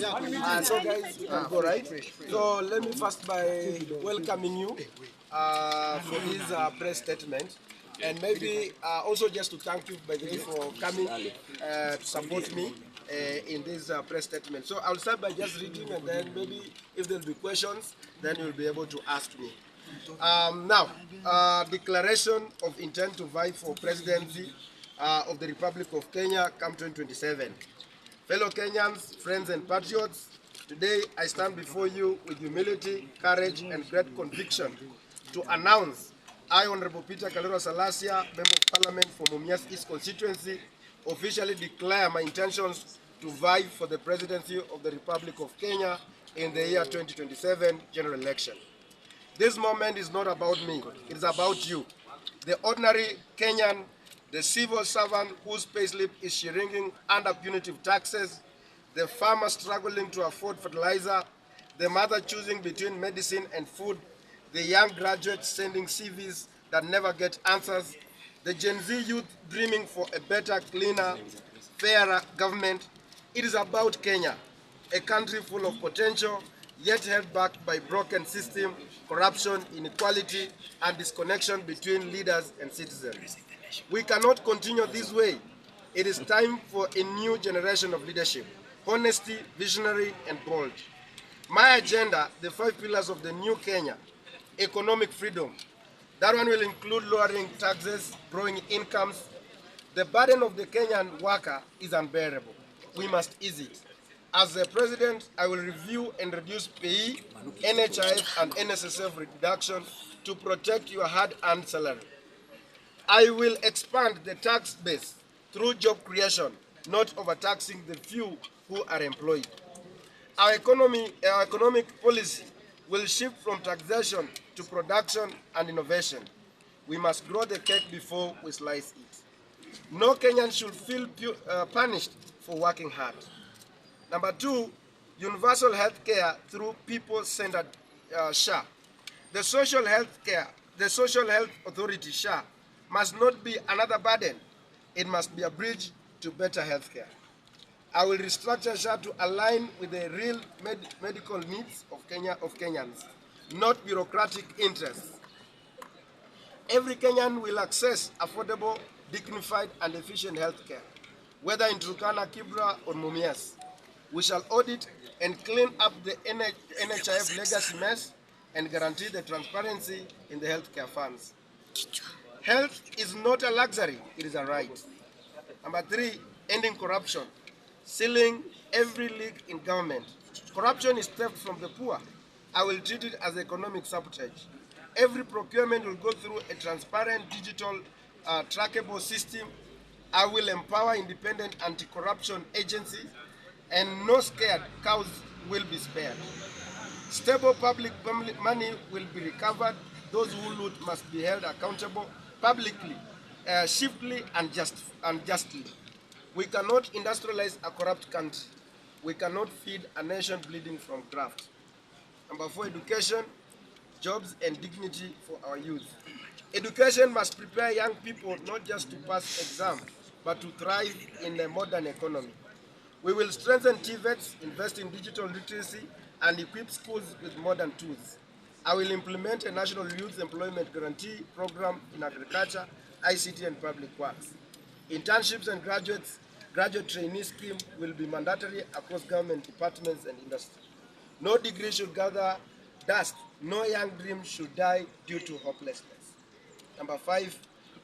So guys, you can go right. So let me first by welcoming you for this press statement, and maybe also just to thank you by the way for coming to support me in this press statement. So I'll start by just reading, and then maybe if there'll be questions, then you'll be able to ask me. Declaration of intent to vie for presidency of the Republic of Kenya come 2027. Fellow Kenyans, friends and patriots, today I stand before you with humility, courage and great conviction to announce I, Honorable Peter Kalero Salasya, Member of Parliament for Mumias East constituency, officially declare my intentions to vie for the presidency of the Republic of Kenya in the year 2027 general election. This moment is not about me, it is about you, the ordinary Kenyan, the civil servant whose payslip is shrinking under punitive taxes, the farmer struggling to afford fertilizer, the mother choosing between medicine and food, the young graduates sending CVs that never get answers, the Gen Z youth dreaming for a better, cleaner, fairer government. It is about Kenya, a country full of potential, yet held back by broken system, corruption, inequality, and disconnection between leaders and citizens. We cannot continue this way. It is time for a new generation of leadership, honesty, visionary, and bold. My agenda, the 5 pillars of the new Kenya: economic freedom. That one will include lowering taxes, growing incomes. The burden of the Kenyan worker is unbearable. We must ease it. As the president, I will review and reduce PE, NHIF, and NSSF reduction to protect your hard-earned salary. I will expand the tax base through job creation, not overtaxing the few who are employed. Our economic policy will shift from taxation to production and innovation. We must grow the cake before we slice it. No Kenyan should feel punished for working hard. Number 2, universal health care through people-centered SHA. The Social Health Authority, SHA, must not be another burden. It must be a bridge to better health care. I will restructure SHA to align with the real medical needs of Kenyans, not bureaucratic interests. Every Kenyan will access affordable, dignified, and efficient health care, whether in Turkana, Kibra, or Mumias. We shall audit and clean up the NHIF legacy mess and guarantee the transparency in the healthcare funds. Health is not a luxury, it is a right. Number 3, ending corruption, sealing every leak in government. Corruption is theft from the poor. I will treat it as economic sabotage. Every procurement will go through a transparent, digital, trackable system. I will empower independent anti-corruption agencies, and no scared cows will be spared. Stable public money will be recovered. Those who loot must be held accountable publicly, swiftly, and justly. We cannot industrialize a corrupt country. We cannot feed a nation bleeding from graft. Number 4, education, jobs, and dignity for our youth. Education must prepare young people not just to pass exams, but to thrive in the modern economy. We will strengthen TVETs, invest in digital literacy, and equip schools with modern tools. I will implement a national youth employment guarantee program in agriculture, ICT, and public works. Internships and graduate trainee scheme will be mandatory across government departments and industry. No degree should gather dust. No young dream should die due to hopelessness. Number 5,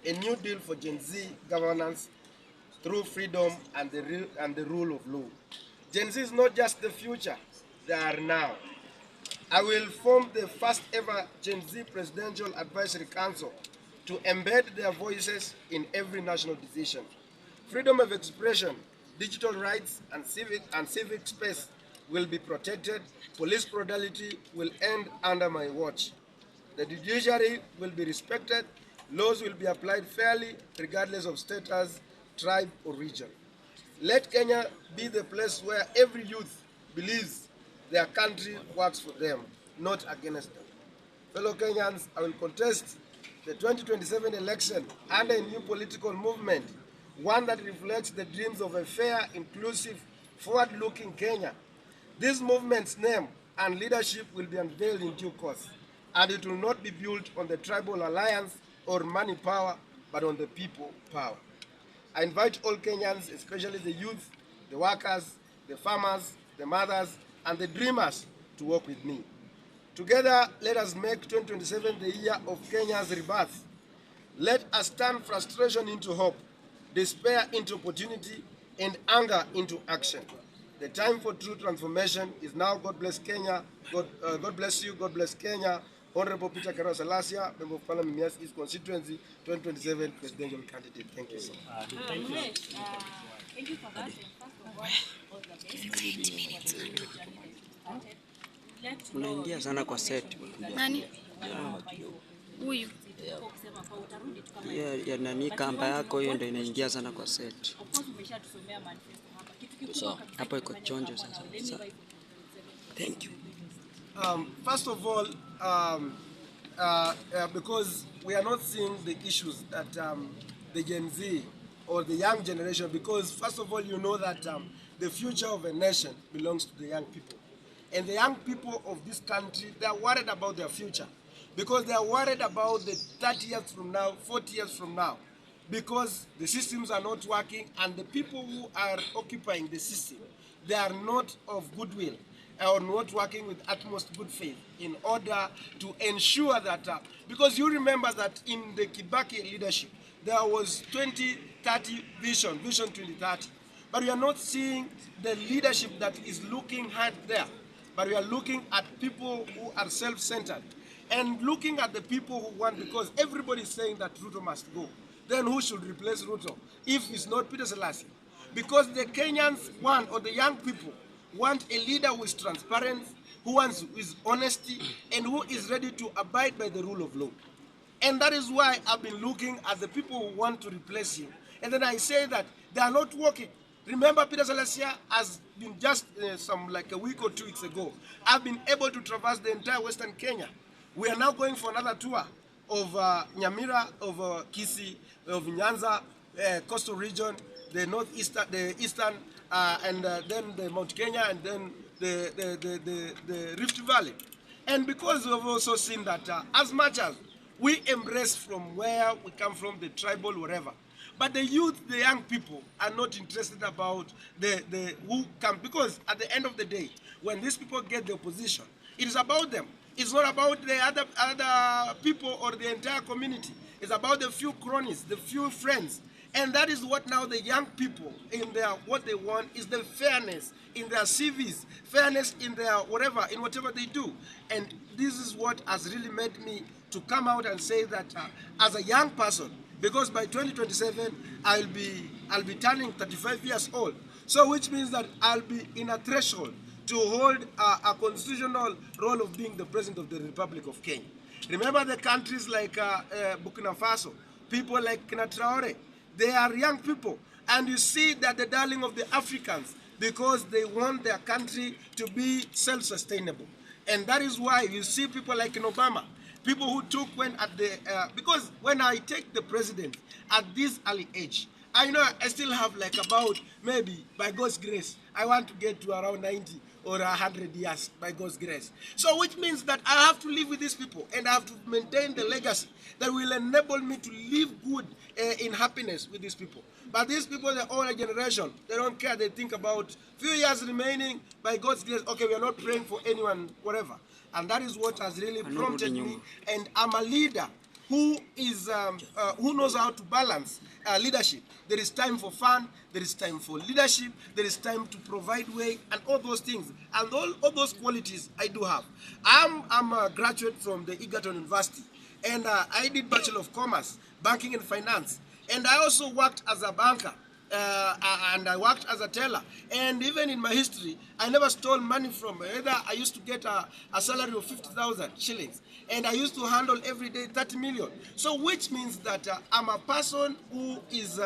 a new deal for Gen Z governance through freedom and the rule of law. Gen Z is not just the future, they are now. I will form the first ever Gen Z Presidential Advisory Council to embed their voices in every national decision. Freedom of expression, digital rights, and civic space will be protected. Police brutality will end under my watch. The judiciary will be respected. Laws will be applied fairly, regardless of status, tribe, or region. Let Kenya be the place where every youth believes their country works for them, not against them. Fellow Kenyans, I will contest the 2027 election under a new political movement, one that reflects the dreams of a fair, inclusive, forward-looking Kenya. This movement's name and leadership will be unveiled in due course, and it will not be built on the tribal alliance or money power, but on the people power. I invite all Kenyans, especially the youth, the workers, the farmers, the mothers, and the dreamers to work with me. Together, let us make 2027 the year of Kenya's rebirth. Let us turn frustration into hope, despair into opportunity, and anger into action. The time for true transformation is now. God bless Kenya. God bless you. God bless Kenya. Honorable Peter Kero Salasya, Member of Parliament, Mumias East Constituency, 2027 presidential candidate. Thank you so much. Thank you. Thank you for that. And first of all the best. Unaingia sana kwa set. Nani? Huyu. Ya nani kamba yako hiyo ndio inaingia sana kwa set. Hapo iko chonjo sasa. Thank you. First of all, because we are not seeing the issues that the Gen Z or the young generation, because first of all, you know that the future of a nation belongs to the young people. And the young people of this country, they are worried about their future, because they are worried about the 30 years from now, 40 years from now, because the systems are not working, and the people who are occupying the system, they are not of goodwill or not working with utmost good faith in order to ensure that, because you remember that in the Kibaki leadership, there was 2030 vision 2030, but we are not seeing the leadership that is looking hard there, but we are looking at people who are self-centered and looking at the people who want, because everybody is saying that Ruto must go. Then who should replace Ruto if it's not Peter Salasya? Because the Kenyans want, or the young people want, a leader who is transparent, who is honesty, and who is ready to abide by the rule of law. And that is why I've been looking at the people who want to replace him. And then I say that they are not working. Remember, Peter Salasya has been just like a week or 2 weeks ago, I've been able to traverse the entire Western Kenya. We are now going for another tour of Nyamira, of Kisii, of Nyanza, coastal region, the northeastern, the eastern, and then the Mount Kenya, and then the Rift Valley. And because we've also seen that as much as we embrace from where we come from, the tribal, whatever, but the youth, the young people, are not interested about the who come, because at the end of the day, when these people get the opposition, it is about them. It's not about the other people or the entire community. It's about the few cronies, the few friends. And that is what now the young people, in their, what they want is the fairness in their CVs, fairness in their whatever, in whatever they do. And this is what has really made me to come out and say that as a young person, because by 2027 I'll be turning 35 years old. So which means that I'll be in a threshold to hold a constitutional role of being the president of the Republic of Kenya. Remember the countries like Burkina Faso, people like Kina Traore, they are young people, and you see that the darling of the Africans, because they want their country to be self-sustainable. And that is why you see people like in Obama, people who took when at the, because when I take the president at this early age, I know I still have like about, maybe by God's grace, I want to get to around 90 or 100 years by God's grace. So which means that I have to live with these people, and I have to maintain the legacy that will enable me to live good in happiness with these people. But these people, the older generation, they don't care. They think about few years remaining by God's grace. Okay, we are not praying for anyone, whatever. And that is what has really prompted me. And I'm a leader who is who knows how to balance leadership. There is time for fun, there is time for leadership, there is time to provide way, and all those things, and all those qualities I do have. I'm a graduate from the Egerton University, and I did Bachelor of Commerce, Banking and Finance, and I also worked as a banker. And I worked as a teller, and even in my history, I never stole money from either. I used to get a salary of 50,000 shillings, and I used to handle every day 30 million. So which means that I'm a person who is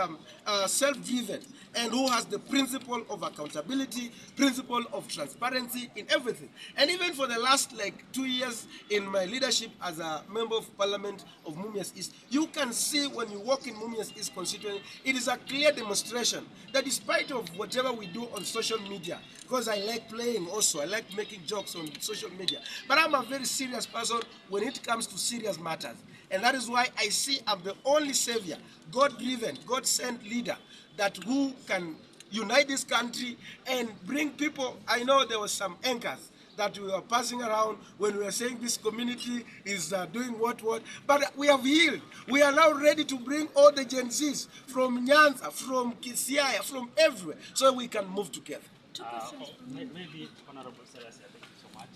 self-driven, and who has the principle of accountability, principle of transparency in everything. And even for the last like 2 years in my leadership as a member of parliament of Mumias East, you can see when you walk in Mumias East constituency, it is a clear demonstration frustration that despite of whatever we do on social media, because I like playing also, I like making jokes on social media, but I'm a very serious person when it comes to serious matters. And that is why I see I'm the only savior, God-driven, God-sent leader that who can unite this country and bring people. I know there was some anchors that we were passing around when we were saying this community is doing what, but we have healed. We are now ready to bring all the Gen Zs from Nyanza, from Kisiaya, from everywhere, so we can move together. Maybe Honorable Salasya, thank you so much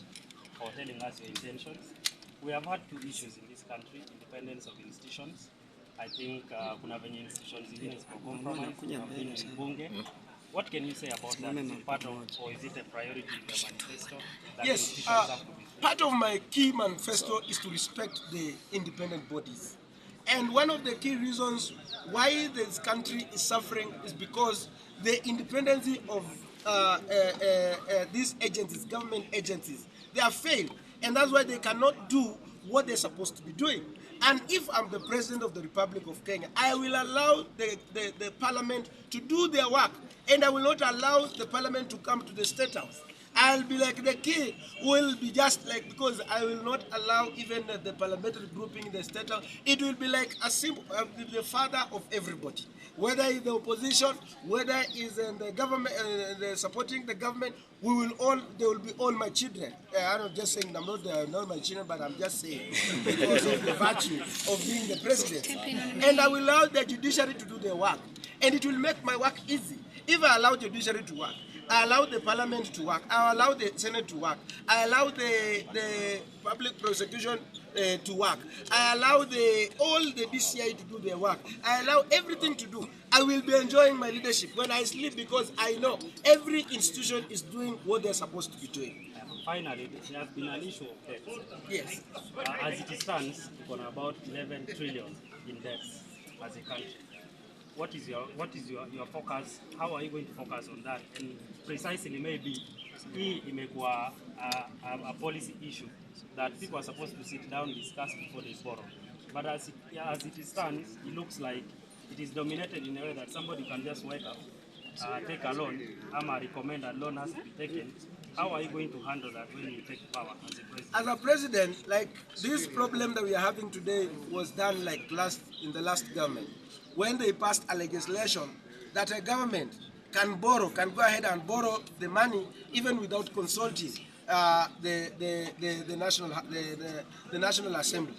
for telling us your intentions. We have had two issues in this country: independence of institutions. I think kuna venye institutions zingine ziko compromised, in bunge. What can you say about that? Is it part of, or is it a priority in the manifesto? That Yes, have to be part of my key manifesto is to respect the independent bodies. And one of the key reasons why this country is suffering is because the independence of these agencies, government agencies, they have failed. And that's why they cannot do what they're supposed to be doing. And if I'm the President of the Republic of Kenya, I will allow the Parliament to do their work. And I will not allow the Parliament to come to the State House. I'll be like the king, will be just like, because I will not allow even the parliamentary grouping in the State House. It will be like a simple, the father of everybody. Whether in the opposition, whether is in the government, supporting the government, we will all, they will be all my children. I'm not just saying I'm not my children, but I'm just saying because of the virtue of being the president. And I will allow the judiciary to do their work. And it will make my work easy. If I allow the judiciary to work, I allow the parliament to work, I allow the Senate to work, I allow the public prosecution to work, I allow all the DCI to do their work, I allow everything to do. I will be enjoying my leadership when I sleep because I know every institution is doing what they're supposed to be doing. Finally, there has been an issue of debt. Yes. As it stands, we're on about 11 trillion in debts as a country. What is your focus? How are you going to focus on that? And precisely, maybe hii imekuwa a policy issue that people are supposed to sit down and discuss before they borrow. But as it stands, it looks like it is dominated in a way that somebody can just wake up, take a loan, recommend a loan has to be taken. How are you going to handle that when you take power as a president? As a president, like this problem that we are having today was done like in the last government, when they passed a legislation that a government can go ahead and borrow the money even without consulting the National Assembly,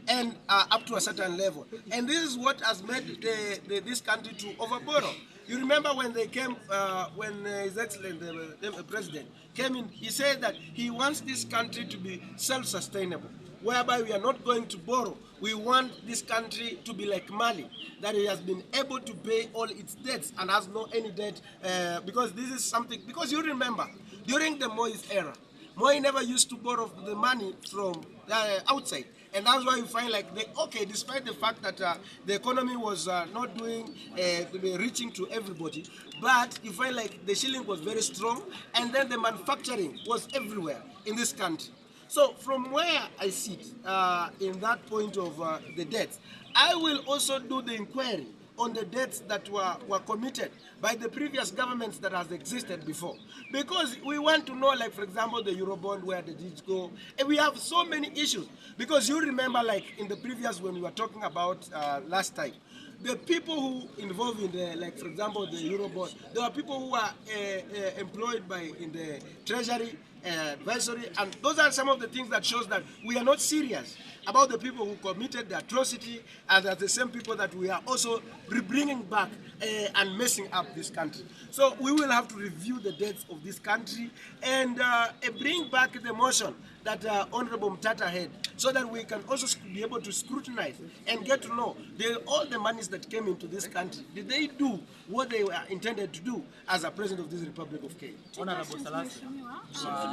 and up to a certain level. And this is what has made this country to overborrow. You remember when they came, when His Excellency, the President, came in, he said that he wants this country to be self-sustainable, whereby we are not going to borrow. We want this country to be like Mali, that it has been able to pay all its debts and has no any debt, because this is something, because you remember, during the Moise era, Moi never used to borrow the money from outside. And that's why you find like, despite the fact that the economy was not reaching to everybody, but you find like the shilling was very strong, and then the manufacturing was everywhere in this country. So from where I sit in that point of the debts, I will also do the inquiry on the debts that were committed by the previous governments that has existed before. Because we want to know, like for example, the Eurobond, where did it go? And we have so many issues. Because you remember, like in the previous, when we were talking about last time, the people who involved in the, like for example, the Eurobond, there are people who are employed in the Treasury, advisory, and those are some of the things that shows that we are not serious about the people who committed the atrocity, and are the same people that we are also bringing back and messing up this country. So we will have to review the debts of this country and bring back the motion that Honorable Mtata had, so that we can also be able to scrutinize and get to know all the monies that came into this country. Did they do what they were intended to do as a president of this Republic of Kenya? Honorable Salasya,